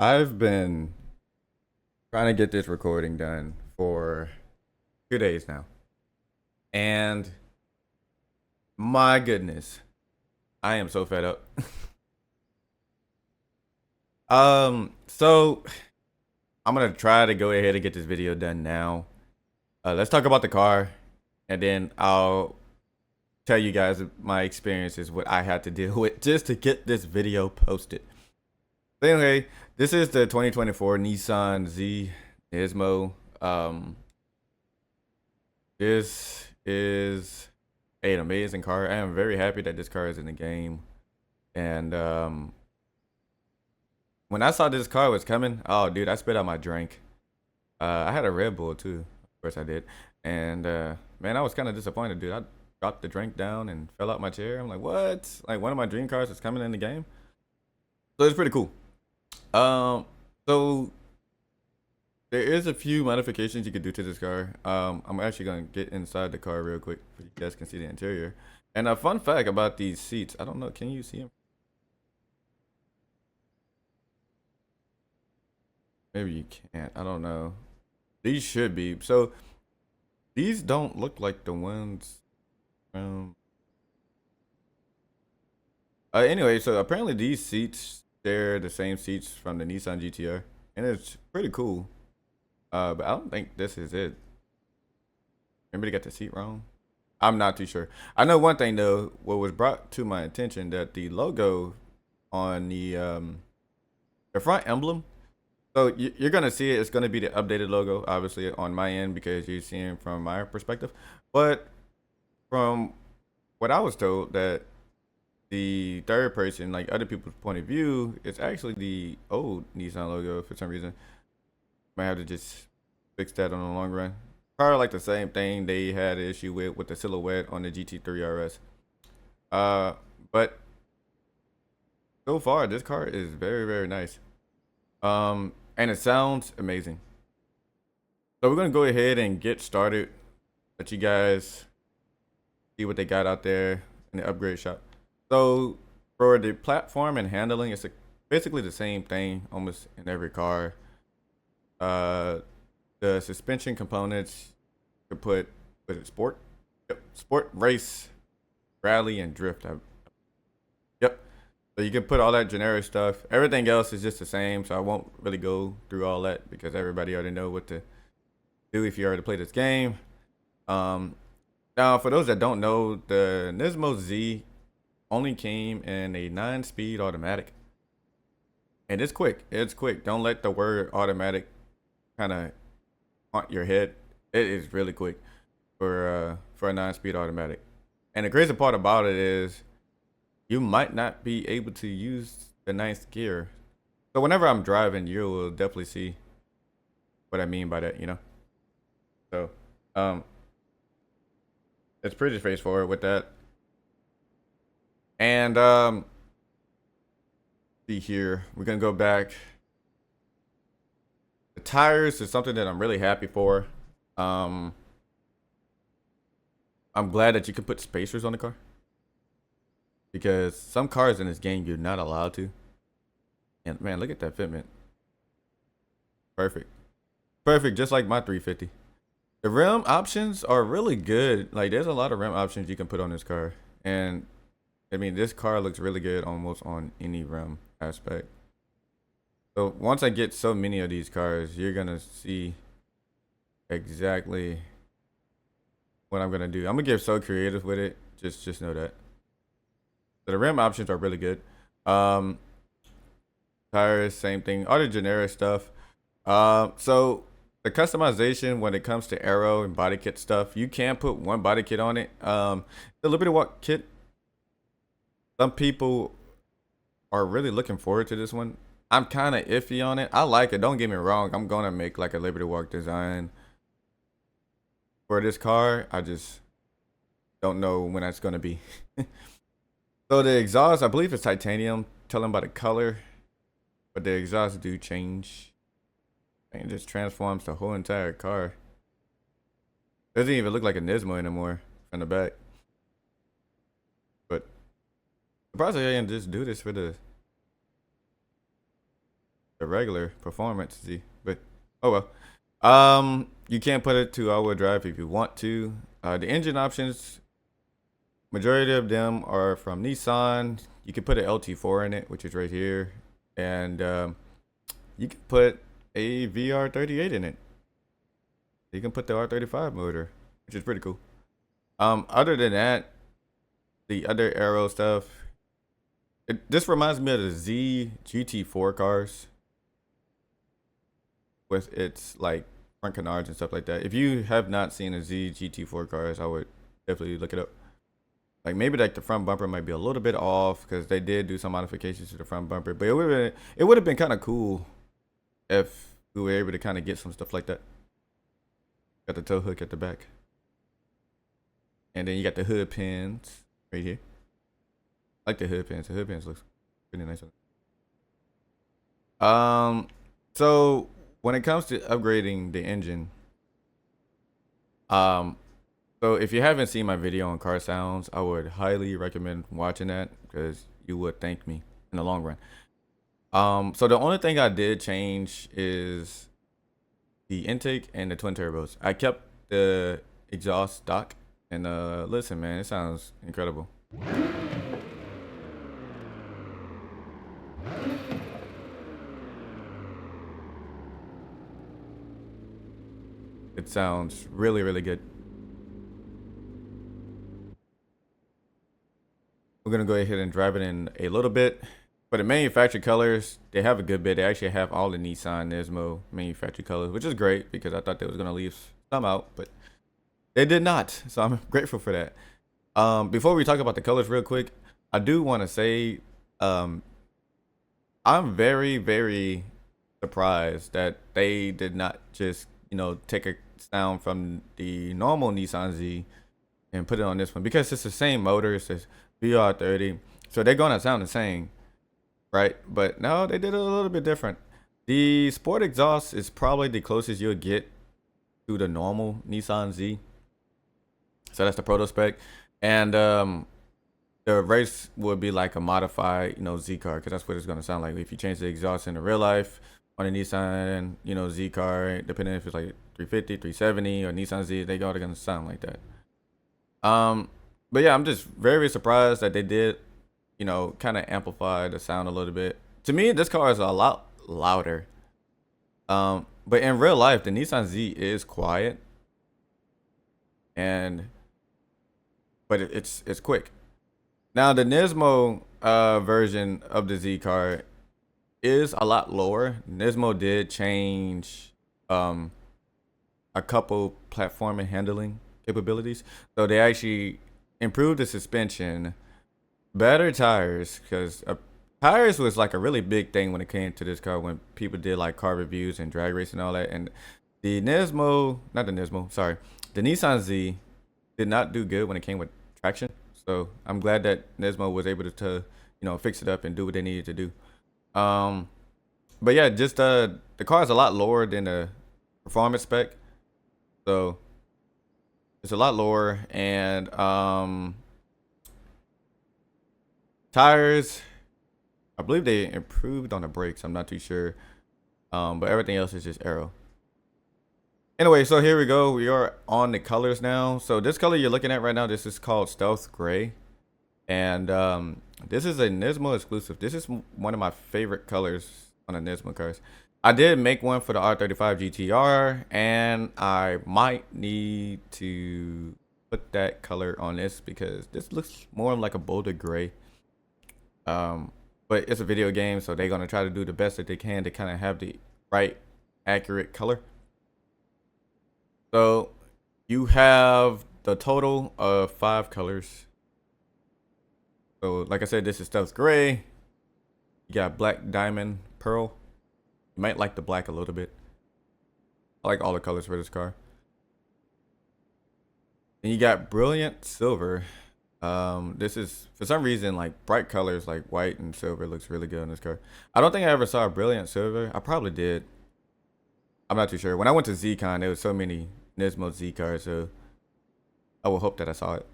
I've been trying to get this recording done for 2 days now. And my goodness, I am so fed up. So I'm gonna try to go ahead and get this video done now. Let's talk about the car, and then I'll tell you guys my experiences, what I had to deal with just to get this video posted. So anyway, this is the 2024 Nissan Z NISMO. This is an amazing car. I am very happy that this car is in the game. And when I saw this car was coming, oh dude, I spit out my drink. I had a Red Bull too. Of course I did. And man, I was kind of disappointed, dude. I dropped the drink down and fell out my chair. I'm like, what? Like one of my dream cars is coming in the game. So it's pretty cool. So there is a few modifications you could do to this car. I'm actually gonna get inside the car real quick so you guys can see the interior. And a fun fact about these seats, I don't know, can you see them? Maybe you can't, I don't know. These should be. So these don't look like the ones from anyway, so apparently these seats share the same seats from the Nissan GTR. And it's pretty cool. But I don't think this is it. Maybe they got the seat wrong. I'm not too sure. I know one thing though. What was brought to my attention that the logo on the front emblem. So you're gonna see it. It's gonna be the updated logo, obviously on my end because you're seeing from my perspective. But from what I was told, that the third person, like other people's point of view, it's actually the old Nissan logo for some reason. Might have to just fix that on the long run. Probably like the same thing they had an issue with the silhouette on the GT3 RS. But so far this car is very very nice. And it sounds amazing. So we're gonna go ahead and get started. Let you guys see what they got out there in the upgrade shop. So for the platform and handling, it's basically the same thing almost in every car. The suspension components you could put, was it sport? Yep. Sport, race, rally, and drift. Yep. So you can put all that generic stuff. Everything else is just the same, so I won't really go through all that because everybody already know what to do if you already play this game. Now for those that don't know, the Nismo Z only came in a 9-speed automatic. And it's quick. It's quick. Don't let the word automatic kind of haunt your head. It is really quick for a 9-speed automatic. And the crazy part about it is you might not be able to use the ninth gear. So whenever I'm driving, you will definitely see what I mean by that, you know. So it's pretty straightforward with that. And see here, we're gonna go back. The tires is something that I'm really happy for. I'm glad that you can put spacers on the car because some cars in this game you're not allowed to. And man, look at that fitment. Perfect. Perfect, just like my 350. The rim options are really good. Like there's a lot of rim options you can put on this car. And I mean, this car looks really good almost on any rim aspect. So once I get so many of these cars, you're gonna see exactly what I'm gonna do. I'm gonna get so creative with it. Just know that. So the rim options are really good. Tires, same thing. All the generic stuff. So the customization when it comes to aero and body kit stuff, you can put one body kit on it. The Liberty Walk kit, some people are really looking forward to this one. I'm kind of iffy on it. I like it. Don't get me wrong. I'm gonna make like a Liberty Walk design for this car. I just don't know when that's gonna be. So the exhaust, I believe it's titanium. Tell them by the color, but the exhaust do change. And it just transforms the whole entire car. Doesn't even look like a Nismo anymore from the back. But surprisingly, I can just do this for the the regular performance Z, but oh well. You can't put it to all-wheel drive if you want to. The engine options, majority of them are from Nissan. You can put an LT4 in it, which is right here, and you can put a VR38 in it. You can put the R35 motor, which is pretty cool. Other than that, the other aero stuff, this reminds me of the Z GT4 cars with its like front canards and stuff like that. If you have not seen a Z GT4 cars, I would definitely look it up. Like maybe like the front bumper might be a little bit off because they did do some modifications to the front bumper, but it would have been kind of cool if we were able to kind of get some stuff like that. Got the tow hook at the back, and then you got the hood pins right here. I like the hood pins. The hood pins looks pretty nice. So when it comes to upgrading the engine, so if you haven't seen my video on car sounds, I would highly recommend watching that because you would thank me in the long run. So the only thing I did change is the intake and the twin turbos. I kept the exhaust stock, and listen, man, it sounds incredible. It sounds really, really good. We're gonna go ahead and drive it in a little bit. For the manufactured colors, they have a good bit. They actually have all the Nissan NISMO manufactured colors, which is great because I thought they was gonna leave some out, but they did not. So I'm grateful for that. Before we talk about the colors real quick, I do want to say I'm very, very surprised that they did not just, take a sound from the normal Nissan Z and put it on this one because it's the same motor. It's VR30, so they're gonna sound the same, right? But no, they did it a little bit different. The sport exhaust is probably the closest you'll get to the normal Nissan Z. So that's the proto spec, and the race would be like a modified, Z car, because that's what it's gonna sound like if you change the exhaust in the real life on a Nissan, Z car, depending if it's like 350, 370, or Nissan Z, they all gonna sound like that. But yeah, I'm just very surprised that they did, kind of amplify the sound a little bit. To me, this car is a lot louder. But in real life, the Nissan Z is quiet, but it's quick. Now the Nismo version of the Z car is a lot lower. Nismo did change a couple platform and handling capabilities, so they actually improved the suspension, better tires, because tires was like a really big thing when it came to this car when people did like car reviews and drag race and all that. And the Nismo, not the Nismo, sorry, the Nissan Z did not do good when it came with traction. So I'm glad that Nismo was able to fix it up and do what they needed to do. But yeah, just the car is a lot lower than the performance spec, so it's a lot lower. And tires, I believe they improved on the brakes. I'm not too sure, but everything else is just aero. Anyway, so here we go. We are on the colors now. So this color you're looking at right now, this is called Stealth Gray, and this is a Nismo exclusive. This is one of my favorite colors on the Nismo cars. I did make one for the R35 GTR, and I might need to put that color on this because this looks more like a bolder gray. But it's a video game, so they're gonna try to do the best that they can to kind of have the right, accurate color. So you have the total of 5 colors. So like I said, this is Stealth Gray. You got Black Diamond Pearl. You might like the black a little bit. I like all the colors for this car. And you got Brilliant Silver. This is, for some reason, like bright colors like white and silver looks really good on this car. I don't think I ever saw a Brilliant Silver. I probably did. I'm not too sure. When I went to ZCon, there was so many Nismo Z cars, so I will hope that I saw it.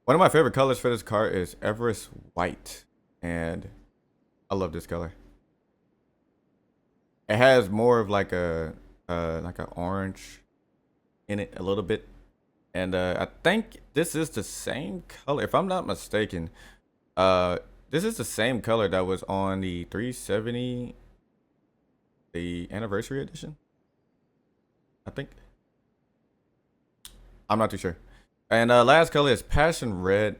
One of my favorite colors for this car is Everest White, and I love this color. It has more of like a orange in it a little bit. And I think this is the same color, if I'm not mistaken. Uh, this is the same color that was on the 370, the anniversary edition. I think. I'm not too sure. And last color is passion red.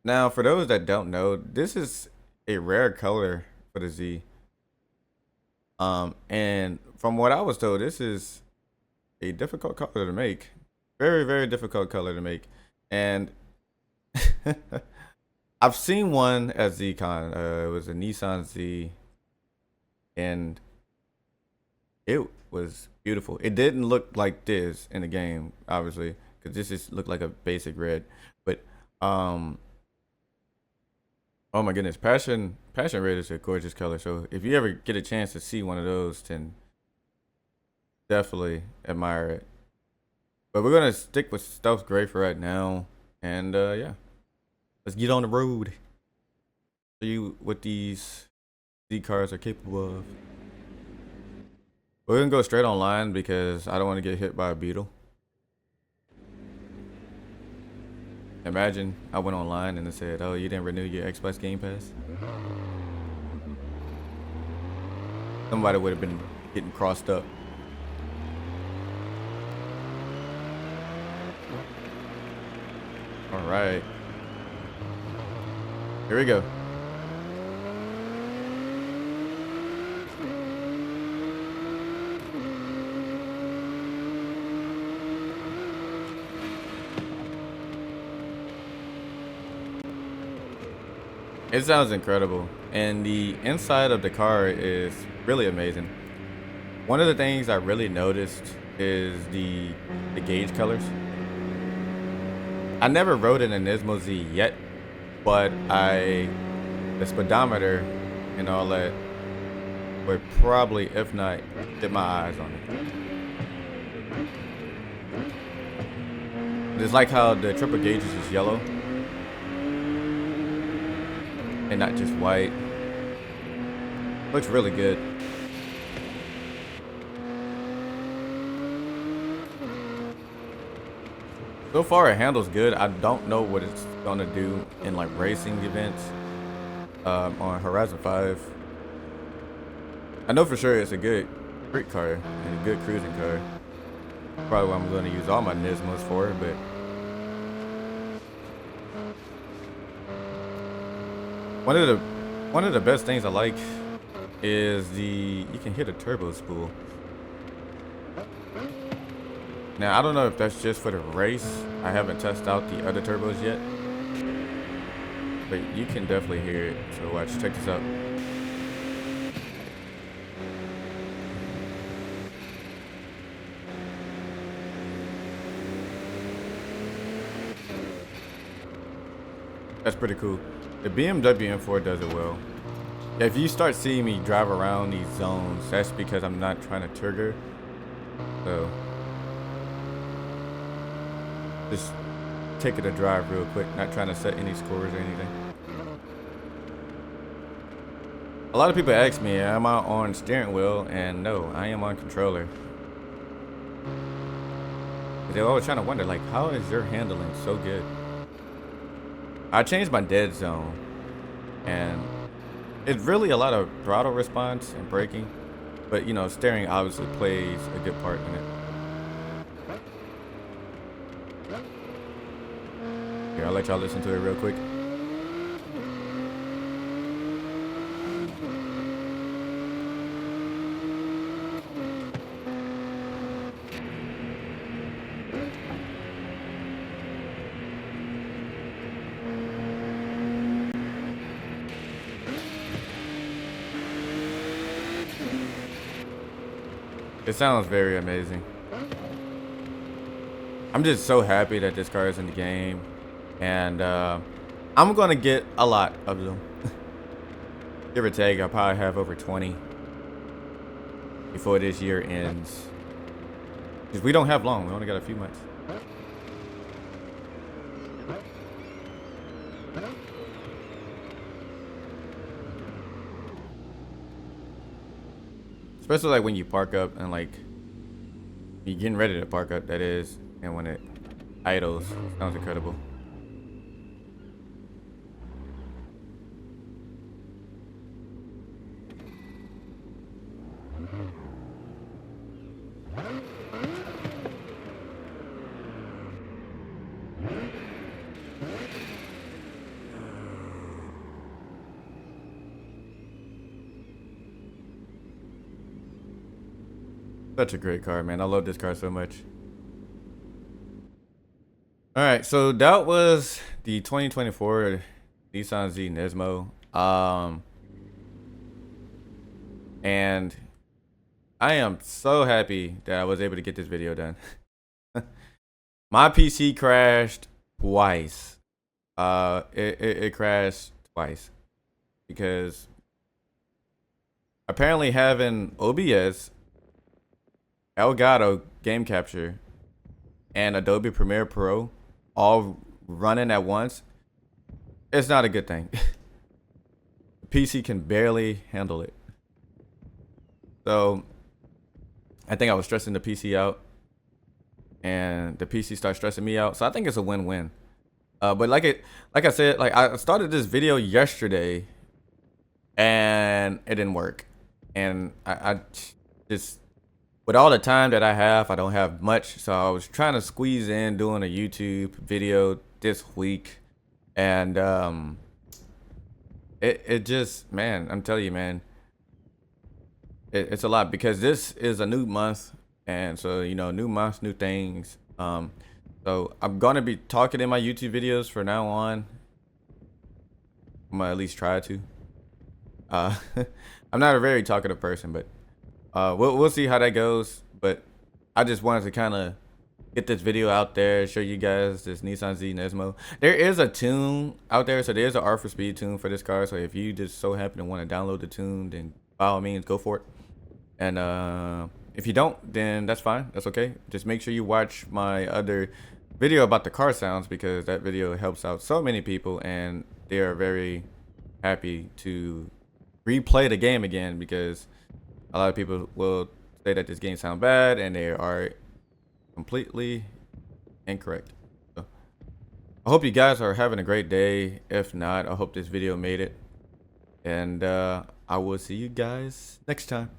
Now, for those that don't know, this is a rare color for the Z. And from what I was told, this is a difficult color to make. Very, very difficult color to make. And I've seen one at ZCon. It was a Nissan Z, and it was beautiful. It didn't look like this in the game, obviously, because this just looked like a basic red. But um, oh my goodness, passion red is a gorgeous color. So if you ever get a chance to see one of those, then definitely admire it. But we're gonna stick with stealth gray for right now, and yeah, let's get on the road. See what these Z cars are capable of. We're gonna go straight online because I don't want to get hit by a beetle. Imagine I went online and it said, "Oh, you didn't renew your Xbox Game Pass." Somebody would have been getting crossed up. All right, here we go. It sounds incredible, and the inside of the car is really amazing. One of the things I really noticed is the gauge colors. I never rode in a Nismo Z yet, but the speedometer and all that would probably, if not, get my eyes on it. It's like how the triple gauges is yellow and not just white. Looks really good. So far it handles good. I don't know what it's gonna do in like racing events on Horizon 5. I know for sure it's a good street car and a good cruising car. Probably what I'm gonna use all my Nismos for, but one of the best things I like is you can hit a turbo spool. Now I don't know if that's just for the race. I haven't tested out the other turbos yet, but you can definitely hear it. So watch, check this out. That's pretty cool. The BMW M4 does it well. If you start seeing me drive around these zones, that's because I'm not trying to trigger. So just take it a drive real quick, not trying to set any scores or anything. A lot of people ask me, am I on steering wheel? And no, I am on controller. They're always trying to wonder, like, how is your handling so good? I changed my dead zone, and it's really a lot of throttle response and braking, but you know, steering obviously plays a good part in it. Here, I'll let y'all listen to it real quick. It sounds very amazing. I'm just so happy that this car is in the game, and I'm gonna get a lot of them. Give or take, I'll probably have over 20 before this year ends. Because we don't have long, we only got a few months. especially like when you park up and like you're getting ready to park up, that is, and when it idles, sounds incredible. Such a great car, man. I love this car so much. All right, so that was the 2024 Nissan Z NISMO. And I am so happy that I was able to get this video done. My PC crashed twice. It crashed twice because apparently having OBS, Elgato game capture, and Adobe Premiere Pro all running at once, it's not a good thing. The PC can barely handle it. So I think I was stressing the PC out, and the PC started stressing me out. So I think it's a win-win. But like I said, like I started this video yesterday, and it didn't work. And I just, with all the time that I have, I don't have much. So I was trying to squeeze in doing a YouTube video this week, and it just, man, I'm telling you, man, it's a lot because this is a new month, and so you know, new month, new things. So I'm gonna be talking in my YouTube videos from now on. I'm gonna at least try to. I'm not a very talkative person, but we'll see how that goes. But I just wanted to kind of get this video out there, show you guys this Nissan Z NISMO. There is a tune out there, so there's an R for Speed tune for this car. So if you just so happen to want to download the tune, then by all means go for it. And if you don't, then that's fine. That's okay. Just make sure you watch my other video about the car sounds, because that video helps out so many people, and they are very happy to replay the game again, because a lot of people will say that this game sounds bad, and they are completely incorrect. So I hope you guys are having a great day. If not, I hope this video made it, and I will see you guys next time.